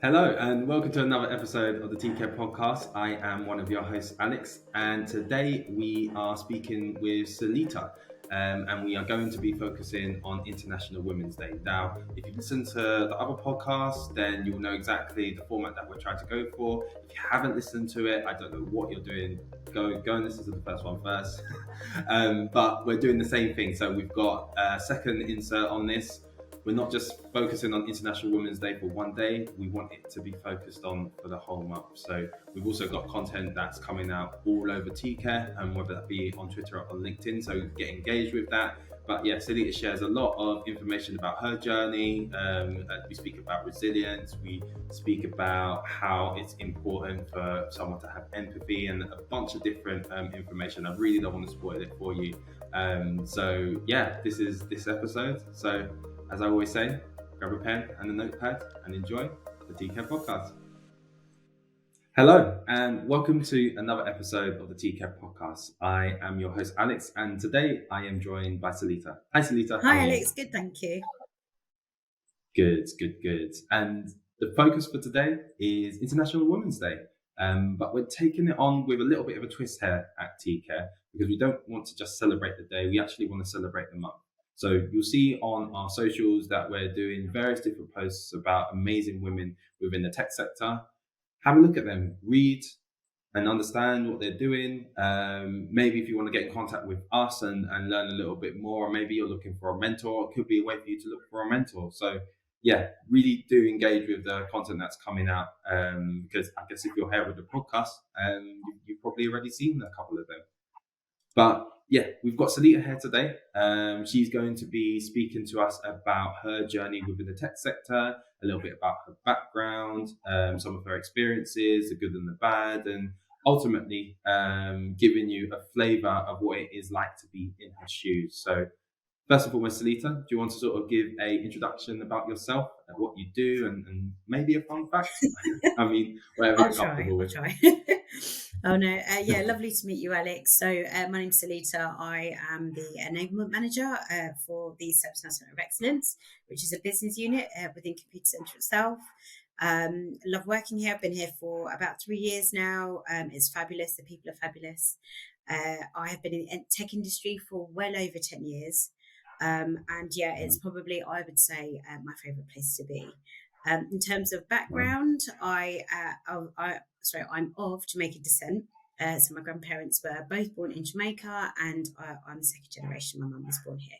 Hello and welcome to another episode of the TC4RE Podcast. I am one of your hosts, Alex, and today we are speaking with Seleeta, and we are going to be focusing on International Women's Day. Now, if you listen to the other podcasts, then you'll know exactly the format that we're trying to go for. If you haven't listened to it, I don't know what you're doing. Go and listen to the first one first. But we're doing the same thing. So we've got a second insert on this. We're not just focusing on International Women's Day for one day. We want it to be focused on for the whole month. So we've also got content that's coming out all over TCare, and whether that be on Twitter or on LinkedIn. So get engaged with that. But yeah, Seleeta shares a lot of information about her journey. We speak about resilience. We speak about how it's important for someone to have empathy and a bunch of different information. I really don't want to spoil it for you. So yeah, this is this episode. So as I always say, grab a pen and a notepad and enjoy the TCare Podcast. Hello and welcome to another episode of the TCare Podcast. I am your host, Alex, and today I am joined by Seleeta. Hi, Seleeta. Hi, Alex. Good, thank you. Good. And the focus for today is International Women's Day. But we're taking it on with a little bit of a twist here at TCare because we don't want to just celebrate the day. We actually want to celebrate the month. So you'll see on our socials that we're doing various different posts about amazing women within the tech sector. Have a look at them, read and understand what they're doing. Maybe if you want to get in contact with us and learn a little bit more, or maybe you're looking for a mentor, it could be a way for you to look for a mentor. So yeah, really do engage with the content that's coming out because I guess if you're here with the podcast, you've probably already seen a couple of them. But yeah, we've got Seleeta here today. She's going to be speaking to us about her journey within the tech sector, a little bit about her background, some of her experiences, the good and the bad, and ultimately giving you a flavour of what it is like to be in her shoes. So first of all, Seleeta, do you want to sort of give an introduction about yourself and what you do and maybe a fun fact? I mean, whatever you're comfortable with. I'll try. Oh, no. Yeah, lovely to meet you, Alex. So my name's Seleeta. I am the Enablement Manager for the Computacenter of Excellence, which is a business unit within Computacenter itself. Love working here. I've been here for about 3 years now. It's fabulous. The people are fabulous. I have been in the tech industry for well over 10 years. And yeah, it's probably, I would say, my favourite place to be. In terms of background, I'm of Jamaican descent. So my grandparents were both born in Jamaica, and I'm second generation. My mum was born here.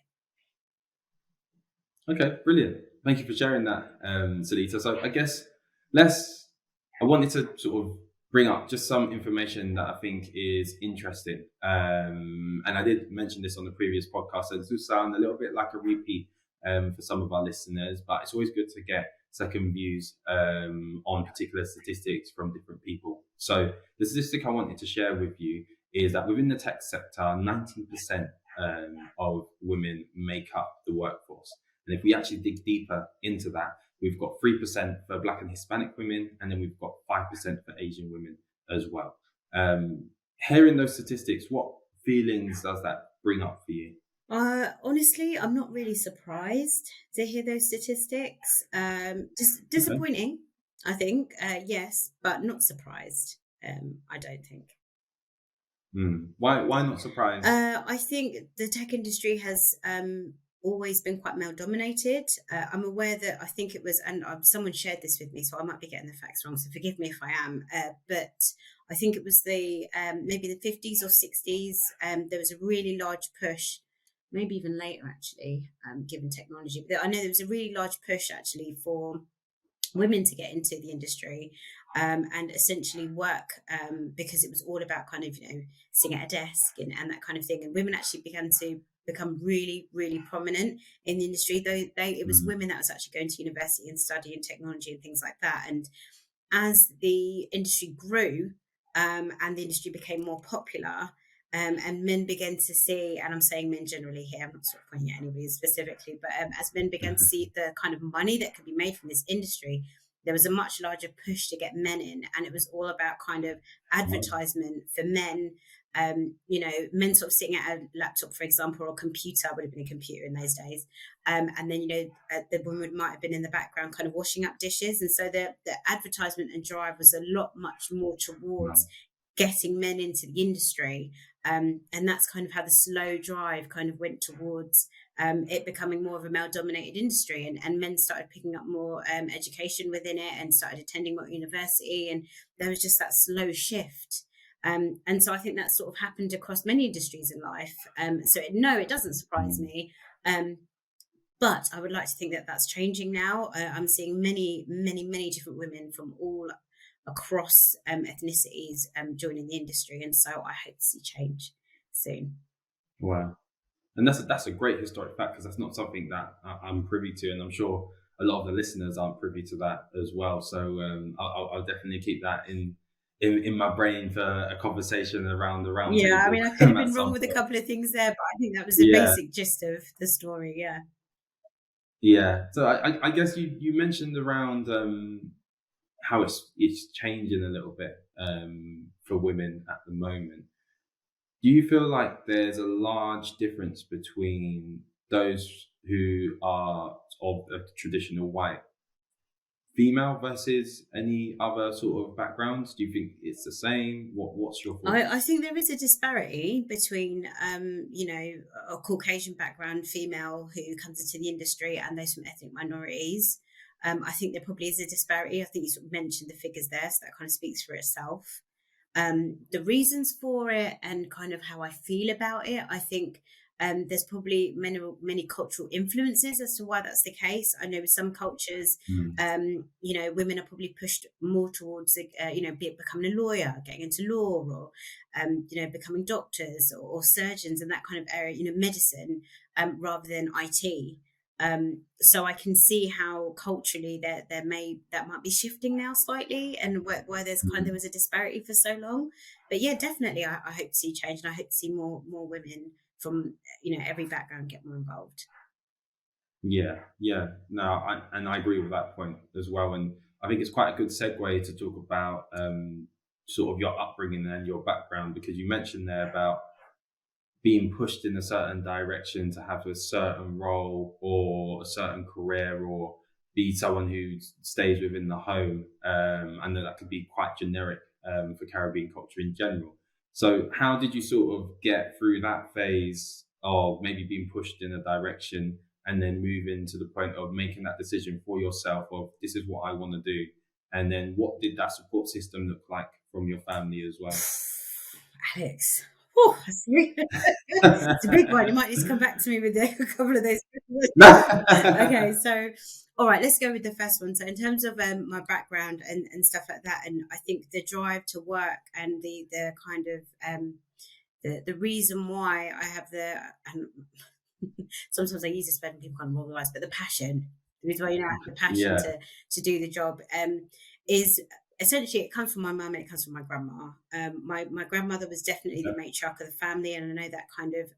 Okay, brilliant. Thank you for sharing that, Seleeta. So I guess I wanted to sort of bring up just some information that I think is interesting. And I did mention this on the previous podcast, so this will sound a little bit like a repeat for some of our listeners, but it's always good to get second views on particular statistics from different people. So the statistic I wanted to share with you is that within the tech sector, 19% of women make up the workforce. And if we actually dig deeper into that, we've got 3% for Black and Hispanic women, and then we've got 5% for Asian women as well. Hearing those statistics, what feelings does that bring up for you? Honestly, I'm not really surprised to hear those statistics. Just disappointing, okay. I think. Yes, but not surprised. I don't think. Why not surprised? I think the tech industry has always been quite male dominated. I'm aware that I think it was, and someone shared this with me, so I might be getting the facts wrong, so forgive me if I am, but I think it was the maybe the 50s or 60s. There was a really large push, maybe even later actually, given technology, but I know there was a really large push actually for women to get into the industry and essentially work because it was all about kind of, sitting at a desk and that kind of thing, and women actually began to become really, really prominent in the industry, though it was women that was actually going to university and studying technology and things like that. And as the industry grew and the industry became more popular, and men began to see, and I'm saying men generally here, I'm not sort of pointing at anybody specifically, but as men began to see the kind of money that could be made from this industry, there was a much larger push to get men in, and it was all about kind of advertisement for men Men sort of sitting at a laptop, for example, or a computer, would have been a computer in those days. And then, the woman might have been in the background kind of washing up dishes. And so the advertisement and drive was a lot much more towards getting men into the industry. And that's kind of how the slow drive kind of went towards it becoming more of a male-dominated industry, and men started picking up more education within it and started attending more university, and there was just that slow shift. And so I think that sort of happened across many industries in life. So it doesn't surprise me. But I would like to think that that's changing now. I'm seeing many, many, many different women from all across ethnicities joining the industry, and so I hope to see change soon. Wow. And that's a great historic fact, because that's not something that I'm privy to, and I'm sure a lot of the listeners aren't privy to that as well. So I'll definitely keep that in my brain for a conversation around the round table. I mean, I could have been wrong with a couple of things there, but I think that was the basic gist of the story. Yeah. So I guess you mentioned around how it's changing a little bit for women at the moment. Do you feel like there's a large difference between those who are of a traditional white female versus any other sort of backgrounds? Do you think it's the same? What's your thoughts? I think there is a disparity between, a Caucasian background female who comes into the industry and those from ethnic minorities. I think there probably is a disparity. I think you sort of mentioned the figures there, so that kind of speaks for itself. The reasons for it and kind of how I feel about it, I think there's probably many cultural influences as to why that's the case. I know with some cultures, women are probably pushed more towards, becoming a lawyer, getting into law, or, becoming doctors or surgeons and that kind of area, medicine, rather than IT. So I can see how culturally that might be shifting now slightly, and where there's there was a disparity for so long. But yeah, definitely, I hope to see change, and I hope to see more women from every background get more involved. Yeah. No, I agree with that point as well, and I think it's quite a good segue to talk about sort of your upbringing and your background, because you mentioned there about being pushed in a certain direction to have a certain role or a certain career, or be someone who stays within the home. And that could be quite generic for Caribbean culture in general. So how did you sort of get through that phase of maybe being pushed in a direction and then move into the point of making that decision for yourself of this is what I want to do? And then what did that support system look like from your family as well? Alex. Oh, it's a big one. You might need to come back to me with a couple of those. Okay, so all right, let's go with the first one. So in terms of my background and stuff like that, and I think the drive to work and the kind of the reason why I have and sometimes I use this word and people kind of roll their eyes, but the passion, the reason why I have the passion to do the job is essentially it comes from my mum and it comes from my grandma. My grandmother was definitely the matriarch of the family, and I know that kind of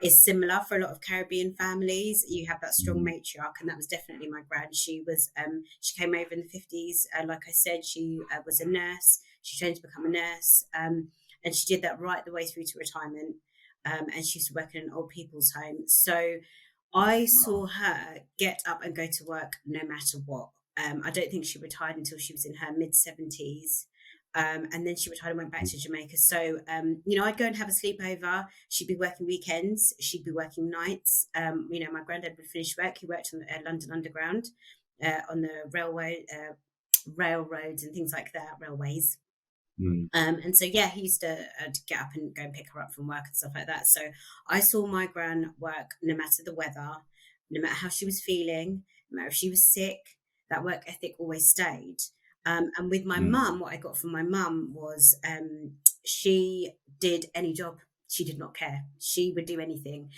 is similar for a lot of Caribbean families. You have that strong matriarch, and that was definitely my gran. She was she came over in the 50s. Like I said, she was a nurse. She trained to become a nurse, and she did that right the way through to retirement. And she used to work in an old people's home. So I saw her get up and go to work no matter what. I don't think she retired until she was in her mid-70s. And then she retired and went back to Jamaica. So, I'd go and have a sleepover. She'd be working weekends. She'd be working nights. My granddad would finish work. He worked on the London Underground, on the railroads and things like that, railways. And so, he used to get up and go and pick her up from work and stuff like that. So I saw my gran work no matter the weather, no matter how she was feeling, no matter if she was sick. That work ethic always stayed. And with my mum, what I got from my mum was she did any job. She did not care. She would do anything,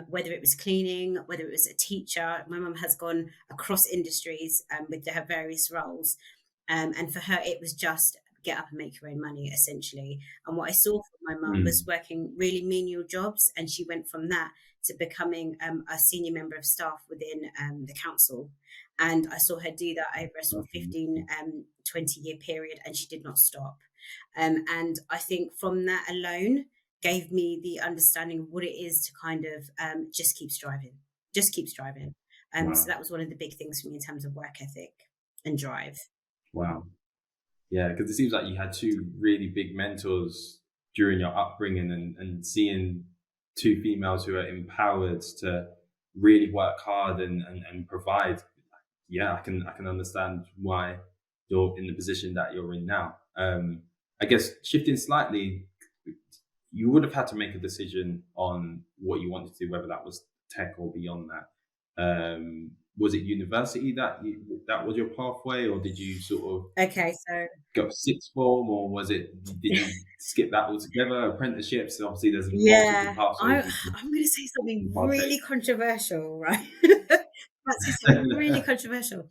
whether it was cleaning, whether it was a teacher. My mum has gone across industries with her various roles. And for her, it was just get up and make your own money, essentially. And what I saw from my mum was working really menial jobs. And she went from that to becoming a senior member of staff within the council. And I saw her do that over a sort of 15, 20-year period, and she did not stop. And I think from that alone gave me the understanding of what it is to kind of just keep striving, just keep striving. So Wow. that was one of the big things for me in terms of work ethic and drive. Wow. Yeah, because it seems like you had two really big mentors during your upbringing, and seeing two females who are empowered to really work hard and provide. Yeah, I can understand why you're in the position that you're in now. I guess shifting slightly, you would have had to make a decision on what you wanted to do, whether that was tech or beyond that. Was it university that was your pathway, or did you sort of Okay, so go sixth form, or was it, did you skip that altogether? Apprenticeships, obviously, there's multiple yeah, paths I'm you going to say something can partake. really controversial, right? That's just something really controversial.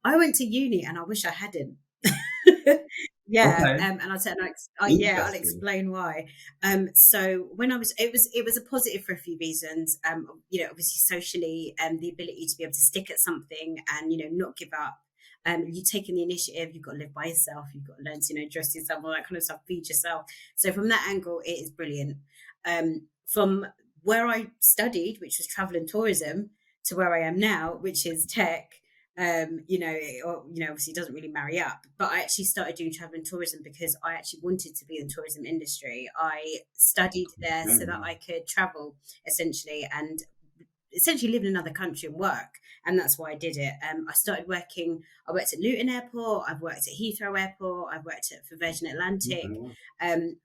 I went to uni and I wish I hadn't. Yeah, Okay, and I'll tell, yeah, I'll interesting. explain why. So when I was, it was a positive for a few reasons. Obviously socially, the ability to be able to stick at something and not give up. You taking the initiative, you've got to live by yourself. You've got to learn to dress yourself, all that kind of stuff, feed yourself. So from that angle, it is brilliant. From where I studied, which was travel and tourism, to where I am now, which is tech. Obviously it doesn't really marry up, but I actually started doing travel and tourism because I actually wanted to be in the tourism industry. I studied there so that I could travel essentially and essentially live in another country and work. And that's why I did it. I worked at Luton Airport, I've worked at Heathrow Airport, I've worked for Virgin Atlantic.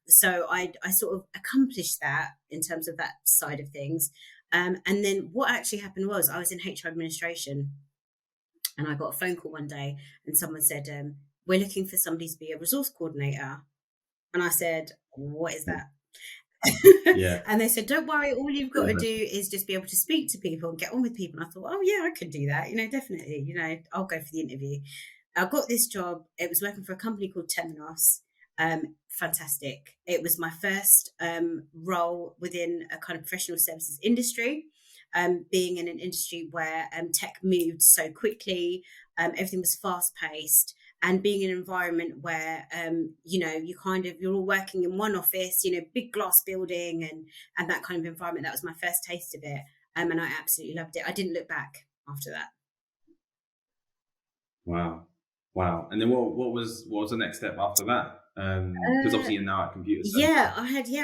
So I sort of accomplished that in terms of that side of things. And then what actually happened was I was in HR administration. And I got a phone call one day and someone said, we're looking for somebody to be a resource coordinator. And I said, what is that? Yeah. And they said, don't worry, all you've got to do is just be able to speak to people and get on with people. And I thought, oh yeah, I could do that. Definitely, I'll go for the interview. I got this job. It was working for a company called Temenos. Fantastic. It was my first role within a kind of professional services industry. Being in an industry where tech moved so quickly, everything was fast paced, and being in an environment where you're all working in one office, big glass building and that kind of environment. That was my first taste of it, and I absolutely loved it. I didn't look back after that. Wow. And then what was the next step after that? Because obviously you're now at Computacenter.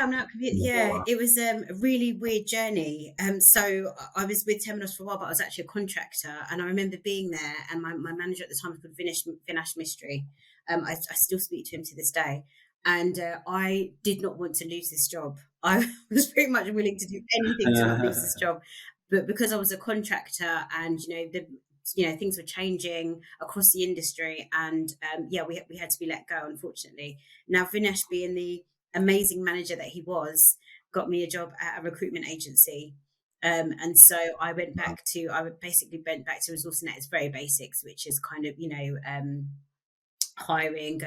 I'm now at Computer. Yeah, it was a really weird journey. So I was with Temenos for a while, but I was actually a contractor, and I remember being there, and my manager at the time was called Vinash Mystery. I still speak to him to this day, and I did not want to lose this job. I was pretty much willing to do anything to not lose this job, but because I was a contractor, and things were changing across the industry, and we had to be let go, unfortunately. Now, Vinesh, being the amazing manager that he was, got me a job at a recruitment agency. And so I went back to resourcing at its very basics, which is kind of, hiring,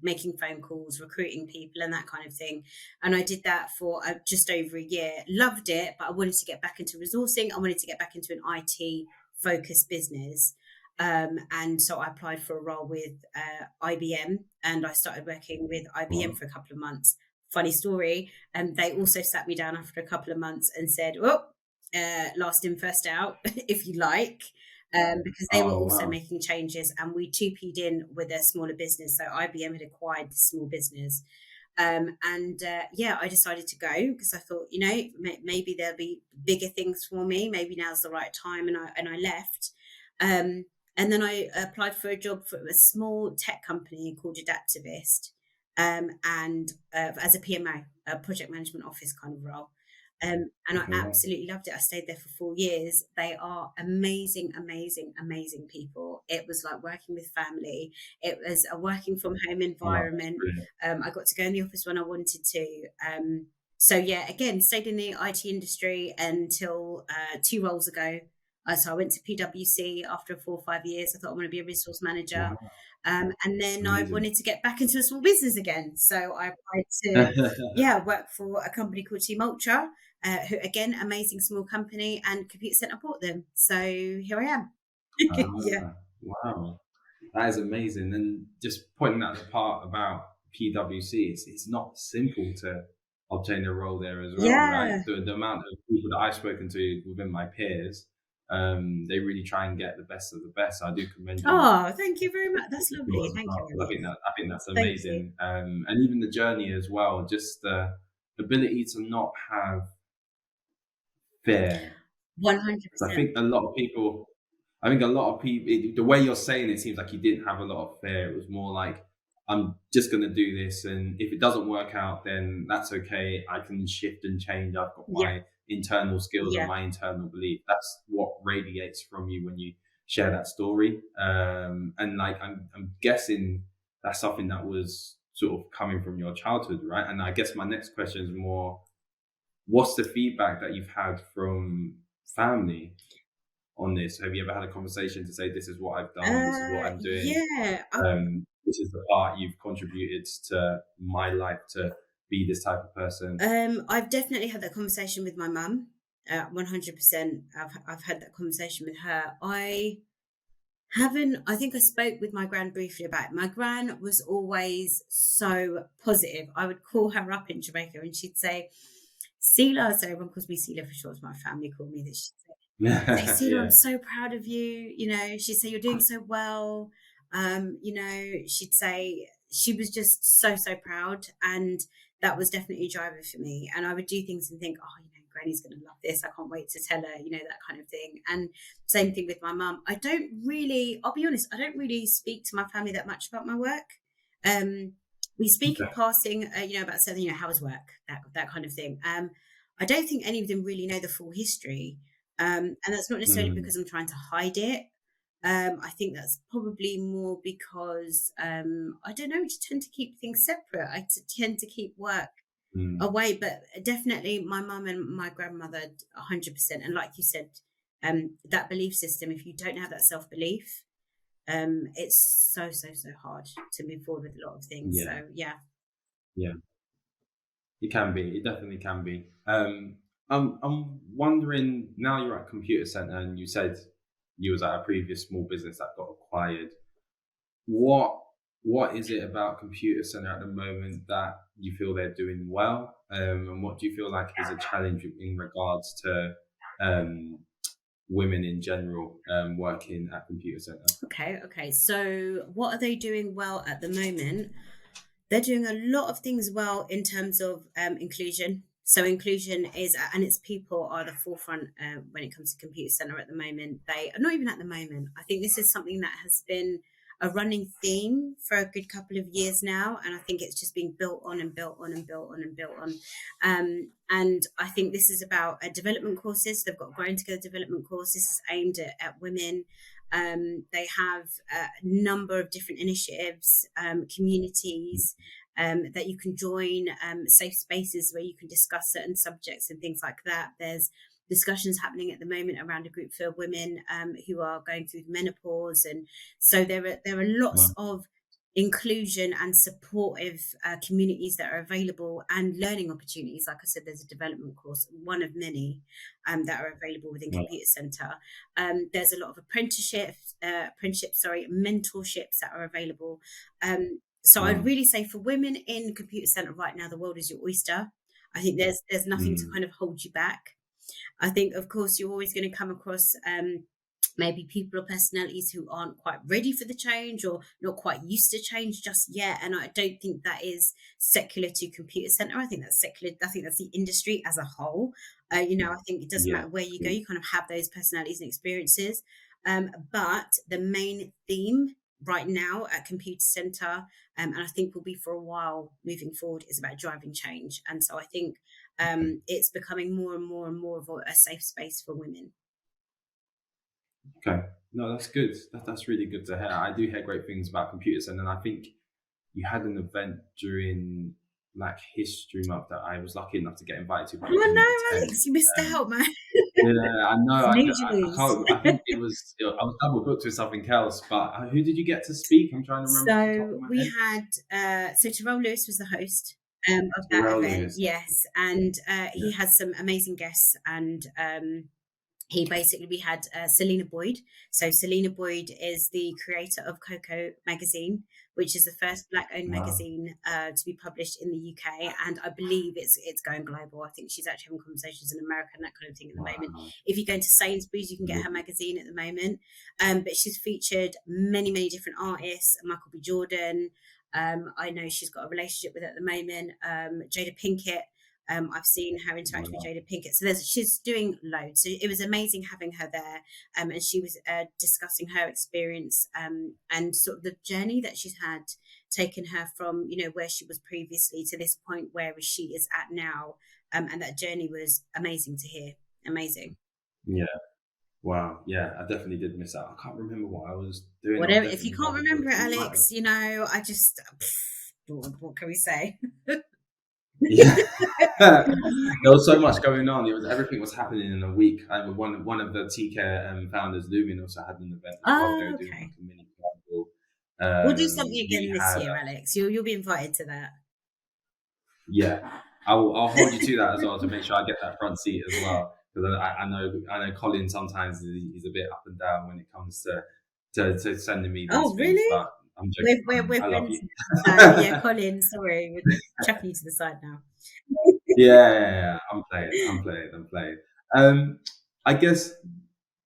making phone calls, recruiting people and that kind of thing. And I did that for just over a year. Loved it, but I wanted to get back into resourcing. I wanted to get back into an IT focused business. And so I applied for a role with IBM, and I started working with IBM for a couple of months. Funny story. They also sat me down after a couple of months and said, last in, first out, if you like. Because they were also making changes, and we 2P'd in with a smaller business. So IBM had acquired the small business. I decided to go because I thought, maybe there'll be bigger things for me. Maybe now's the right time. And I left. And then I applied for a job for a small tech company called Adaptivist, as a PMO, a project management office kind of role. And I absolutely loved it. I stayed there for 4 years. They are amazing, amazing, amazing people. It was like working with family. It was a working from home environment. I got to go in the office when I wanted to. Again, stayed in the IT industry until 2 roles ago. So I went to PwC after 4 or 5 years. I thought I want to be a resource manager. And then I wanted to get back into a small business again. So I applied to work for a company called Team Ultra, who, again, amazing small company, and Computacenter bought them. So here I am. Wow. That is amazing. And just pointing out the part about PwC, it's not simple to obtain a role there as well, right? Yeah. The amount of people that I've spoken to within my peers, they really try and get the best of the best. I do commend you. Oh, thank you very much. That's lovely. Thank you, I Ellie. think that's Thank you. amazing. And even the journey as well, just the ability to not have fear. 100%. I think a lot of people, the way you're saying it seems like you didn't have a lot of fear. It was more like, I'm just going to do this. And if it doesn't work out, then that's okay. I can shift and change. I've got my internal skills and my internal belief. That's what radiates from you when you share that story. And like, I'm guessing that's something that was sort of coming from your childhood, right? And I guess my next question is more, what's the feedback that you've had from family on this? Have you ever had a conversation to say, this is what I've done, this is what I'm doing? Yeah. This is the part you've contributed to my life to be this type of person. I've definitely had that conversation with my mum. 100%. I've had that conversation with her. I think I spoke with my gran briefly about it. My gran was always so positive. I would call her up in Jamaica and she'd say, Sela, so everyone calls me Sela for short, my family call me this. She'd say, Sela, I'm so proud of you. You know, she'd say, you're doing so well. You know, she'd say she was just so proud, and that was definitely a driver for me. And I would do things and think, oh, you know, Granny's going to love this. I can't wait to tell her, you know, that kind of thing. And same thing with my mum. I'll be honest, I don't really speak to my family that much about my work. We speak in passing, you know, about something, you know, how was work, that kind of thing. I don't think any of them really know the full history. And that's not necessarily because I'm trying to hide it. I think that's probably more because, I don't know, we just tend to keep things separate. I tend to keep work away, but definitely my mum and my grandmother, 100%. And like you said, that belief system, if you don't have that self-belief, it's so hard to move forward with a lot of things. Yeah. So yeah. It can be. It definitely can be. I'm wondering, now you're at Computacenter and you said you was at a previous small business that got acquired. What is it about Computacenter at the moment that you feel they're doing well? And what do you feel like is a challenge in regards to women in general working at Computacenter? Okay. So what are they doing well at the moment? They're doing a lot of things well in terms of inclusion. So inclusion is, and its people are the forefront when it comes to Computacenter at the moment. They are not even at the moment. I think this is something that has been a running theme for a good couple of years now. And I think it's just being built on and built on and built on and built on. And I think this is about development courses. They've got Growing Together development courses aimed at women. They have a number of different initiatives, communities that you can join, safe spaces where you can discuss certain subjects and things like that. There's discussions happening at the moment around a group for women who are going through menopause, and so there are lots of inclusion and supportive communities that are available, and learning opportunities. Like I said, there's a development course, one of many that are available within Computacenter. There's a lot of mentorships that are available. So I'd really say for women in Computacenter right now, the world is your oyster. I think there's nothing to kind of hold you back. I think, of course, you're always going to come across maybe people or personalities who aren't quite ready for the change or not quite used to change just yet. And I don't think that is secular to Computacenter. I think that's secular. I think that's the industry as a whole. You know, I think it doesn't matter where you go, you kind of have those personalities and experiences. But the main theme right now at Computacenter, and I think will be for a while moving forward, is about driving change. And so I think it's becoming more and more and more of a safe space for women. Okay, no, that's good. That's really good to hear. I do hear great things about Computacenter, and I think you had an event during Black History Month that I was lucky enough to get invited to. Oh no, Alex, you missed out, man. Yeah, I know. I think I was double booked with something else. But who did you get to speak? I'm trying to remember. So we had Tyrell Lewis was the host of that event. Yes, and he has some amazing guests, and we had Selena Boyd. So Selena Boyd is the creator of Coco magazine, which is the first Black-owned magazine to be published in the UK, and I believe it's going global. I think she's actually having conversations in America and that kind of thing at the moment. If you go into Sainsbury's, you can get her magazine at the moment. But she's featured many different artists, Michael B. Jordan. I know she's got a relationship with at the moment, Jada Pinkett. I've seen her interact with Jada Pinkett. So she's doing loads. So it was amazing having her there. And she was discussing her experience and sort of the journey that she's had, taken her from, where she was previously to this point where she is at now. And that journey was amazing to hear. Amazing. Yeah. Wow. Yeah, I definitely did miss out. I can't remember what I was doing. Whatever. If you can't remember it, Alex, I just, what can we say? Yeah. There was so much going on. Everything was happening in a week. One of the TK founders, Lumin, also had an event as well. They were doing like a mini carnival. We'll do something again this year, Alex. You'll be invited to that. Yeah, I'll hold you to that as well to make sure I get that front seat as well. Because I know Colin sometimes he's a bit up and down when it comes to sending me. Oh, really? But I'm joking. We're I love you. Yeah, Colin. Sorry, we're chucking you to the side now. Yeah, I'm playing. I guess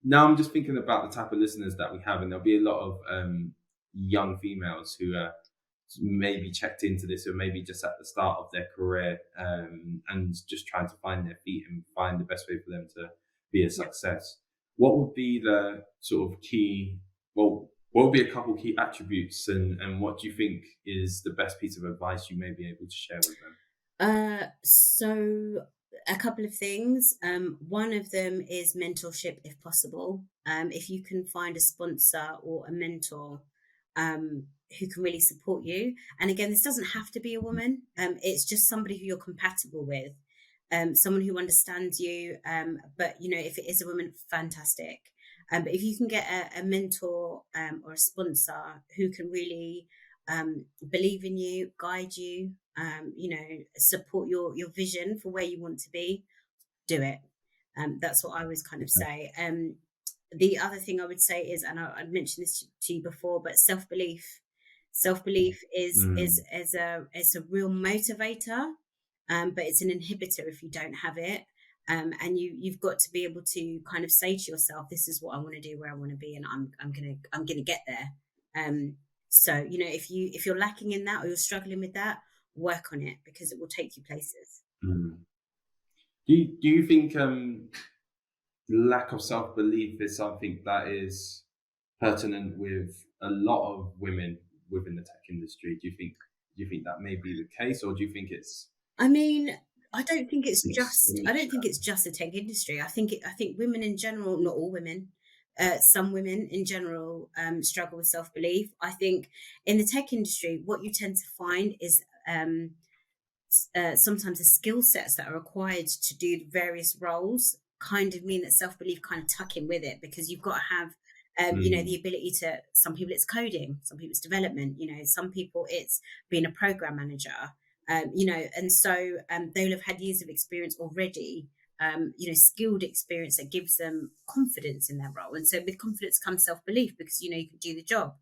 now I'm just thinking about the type of listeners that we have, and there'll be a lot of young females who are maybe checked into this, or maybe just at the start of their career, and just trying to find their feet and find the best way for them to be a success. What would be the sort of key? Well, what would be a couple key attributes, and what do you think is the best piece of advice you may be able to share with them? So a couple of things. One of them is mentorship, if possible. If you can find a sponsor or a mentor who can really support you. And again, this doesn't have to be a woman. It's just somebody who you're compatible with, someone who understands you. But, if it is a woman, fantastic. But if you can get a mentor or a sponsor who can really believe in you, guide you, support your vision for where you want to be, do it. That's what I always kind of say. The other thing I would say is, and I mentioned this to you before, but self-belief is a real motivator, but it's an inhibitor if you don't have it. And you've got to be able to kind of say to yourself, this is what I want to do, where I want to be, and I'm gonna get there. So if you're lacking in that, or you're struggling with that, work on it, because it will take you places. Do you think lack of self-belief is something that is pertinent with a lot of women within the tech industry? Do you think that may be the case, or do you think it's? I mean, I don't think it's just the tech industry. I think women in general, not all women, some women in general struggle with self-belief. I think in the tech industry, what you tend to find is sometimes the skill sets that are required to do various roles kind of mean that self-belief kind of tuck in with it, because you've got to have the ability to, some people it's coding, some people it's development, some people it's being a program manager, and so they'll have had years of experience already, skilled experience that gives them confidence in their role. And so with confidence comes self-belief, because you can do the job.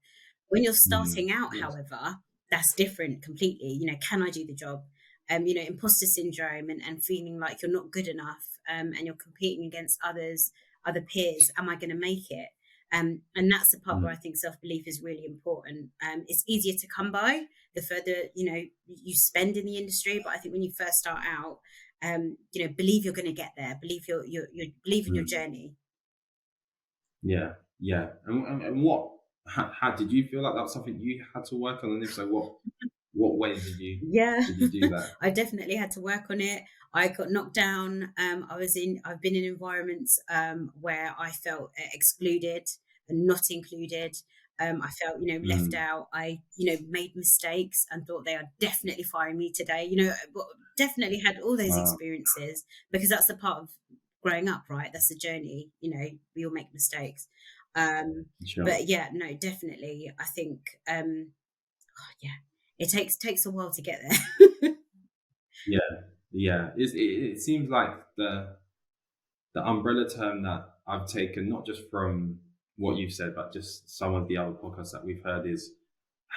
When you're starting out, however, that's different completely. Can I do the job? Imposter syndrome and feeling like you're not good enough, and you're competing against other peers. Am I going to make it? And that's the part where I think self-belief is really important. It's easier to come by the further, you spend in the industry. But I think when you first start out, believe you're going to get there. Believe you believe in your journey. Yeah. And how did you feel like that was something you had to work on? And if so, what way did you do that? I definitely had to work on it. I got knocked down. I've been in environments where I felt excluded and not included. I felt, left out. I, made mistakes and thought they are definitely firing me today. Definitely had all those experiences, because that's the part of growing up, right? That's the journey. We all make mistakes. Sure. But yeah, no, definitely. I think, it takes a while to get there. Yeah. It seems like the umbrella term that I've taken not just from what you've said, but just some of the other podcasts that we've heard is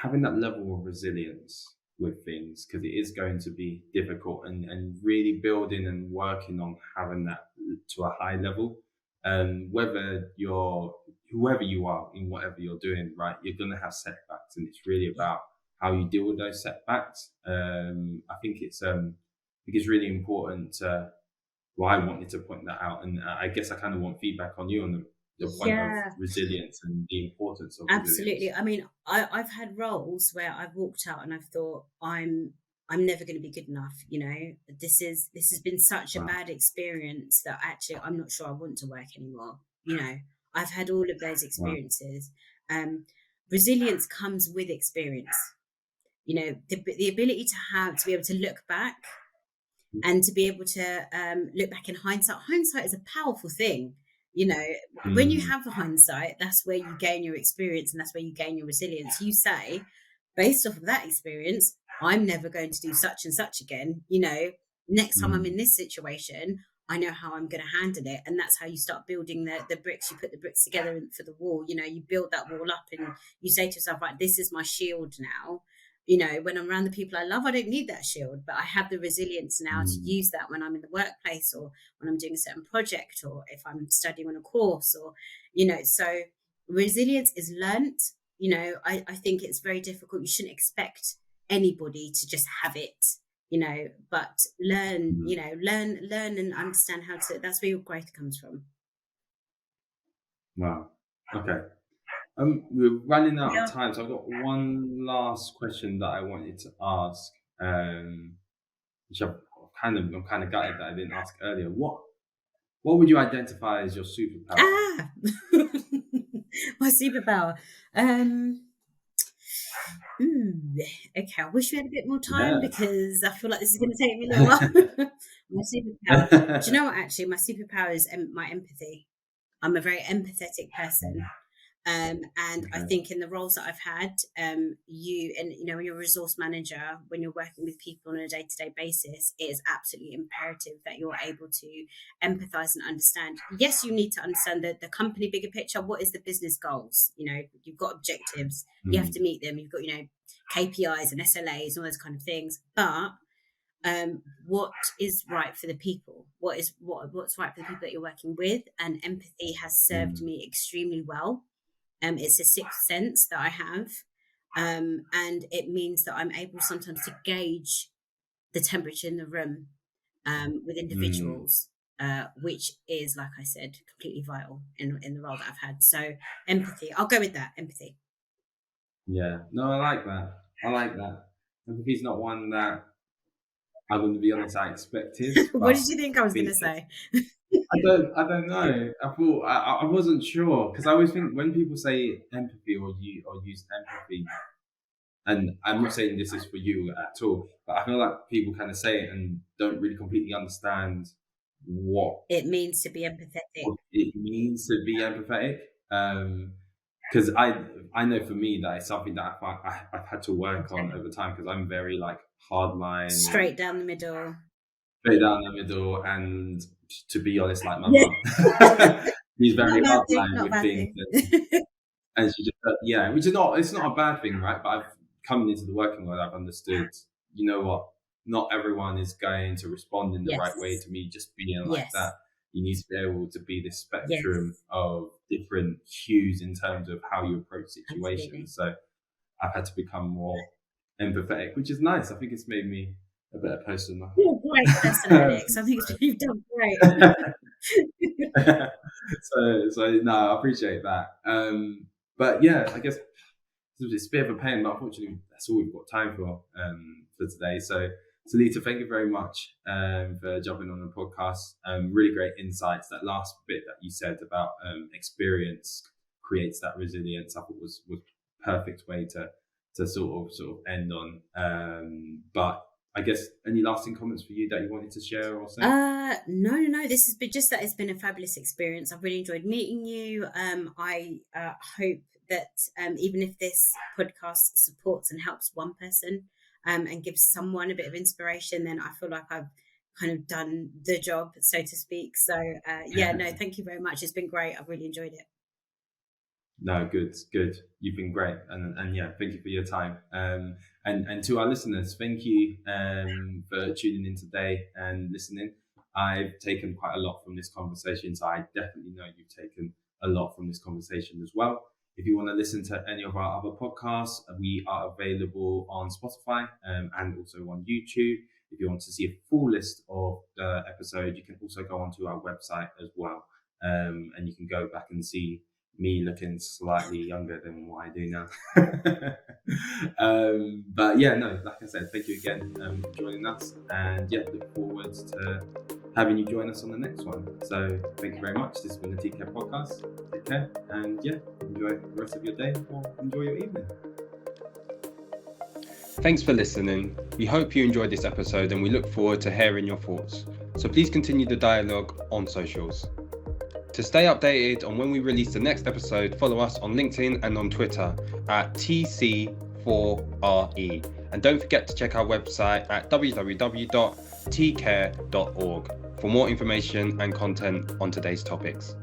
having that level of resilience with things, because it is going to be difficult, and really building and working on having that to a high level. Whether you're whoever you are in whatever you're doing, right, you're going to have setbacks, and it's really about how you deal with those setbacks. I think it's really important. Well, I wanted to point that out, and I guess I kind of want feedback on you on the point of resilience and the importance of absolutely. resilience. I mean, I've had roles where I've walked out and I've thought I'm never going to be good enough. You know, this has been such a bad experience that actually I'm not sure I want to work anymore. You know, I've had all of those experiences. Resilience comes with experience. You know, the ability to be able to look back and to be able to look back in hindsight. Hindsight is a powerful thing. You know, when you have the hindsight, that's where you gain your experience, and that's where you gain your resilience. You say, based off of that experience, I'm never going to do such and such again. You know, next time I'm in this situation, I know how I'm going to handle it. And that's how you start building the bricks. You put the bricks together for the wall. You know, you build that wall up and you say to yourself, right, this is my shield now. You know, when I'm around the people I love, I don't need that shield, but I have the resilience now to use that when I'm in the workplace, or when I'm doing a certain project, or if I'm studying on a course, or, you know, so resilience is learnt. You know, I think it's very difficult. You shouldn't expect anybody to just have it, you know, but learn and understand how to, that's where your growth comes from. Wow. Okay. We're running out of time, so I've got one last question that I wanted to ask, which I'm kind of gutted that I didn't ask earlier. What would you identify as your superpower? My superpower. Okay, I wish we had a bit more time because I feel like this is going to take me a little while. My superpower. Do you know what? Actually, my superpower is my empathy. I'm a very empathetic person. And I think in the roles that I've had, when you're a resource manager, when you're working with people on a day-to-day basis, it is absolutely imperative that you're able to empathize and understand. Yes, you need to understand the company bigger picture. What is the business goals? You know, you've got objectives, you have to meet them. You've got, you know, KPIs and SLAs and all those kind of things. But what is right for the people? What's right for the people that you're working with? And empathy has served me extremely well. It's a sixth sense that I have, and it means that I'm able sometimes to gauge the temperature in the room with individuals, which is, like I said, completely vital in the role that I've had. So empathy, I'll go with that, empathy. Yeah, no, I like that. Empathy is not one that, I wouldn't be honest, I expected. What did you think I was going to say? I don't know. I thought I wasn't sure, because I always think when people say empathy or use empathy, and I'm not saying this is for you at all, but I feel like people kind of say it and don't really completely understand what it means to be empathetic. What it means to be empathetic. Because I know for me that it's something that I've had to work on over time, because I'm very like hardline, straight down the middle, and to be honest, like my mum, she's very hardline with things, and she just which is it's not a bad thing, right? But I've coming into the working world, I've understood, you know what, not everyone is going to respond in the right way to me just being like that. You need to be able to be this spectrum of different hues in terms of how you approach situations. So I've had to become more empathetic, which is nice. I think it's made me a better person. You're a great person, Alex. I think you've done great. So no, I appreciate that. But yeah, I guess it's a bit of a pain, but unfortunately that's all we've got time for today. So Seleeta, thank you very much for jumping on the podcast. Really great insights. That last bit that you said about experience creates that resilience, I thought was perfect way to sort of end on. But I guess any lasting comments for you that you wanted to share or say? No. This has been just that it's been a fabulous experience. I've really enjoyed meeting you. I hope that even if this podcast supports and helps one person and gives someone a bit of inspiration, then I feel like I've kind of done the job, so to speak. So no, thank you very much. It's been great. I've really enjoyed it. No, good. You've been great, and yeah, thank you for your time. And to our listeners, thank you for tuning in today and listening. I've taken quite a lot from this conversation, so I definitely know you've taken a lot from this conversation as well. If you want to listen to any of our other podcasts, we are available on Spotify and also on YouTube. If you want to see a full list of the episode, you can also go onto our website as well, and you can go back and see me looking slightly younger than what I do now. But yeah, no, like I said, thank you again for joining us, and yeah, look forward to having you join us on the next one. So thank you very much. This has been the TCare Podcast. Take care, and yeah, enjoy the rest of your day or enjoy your evening. Thanks for listening. We hope you enjoyed this episode, and we look forward to hearing your thoughts. So please continue the dialogue on socials. To stay updated on when we release the next episode, follow us on LinkedIn and on Twitter at TC4RE. And don't forget to check our website at www.tcare.org for more information and content on today's topics.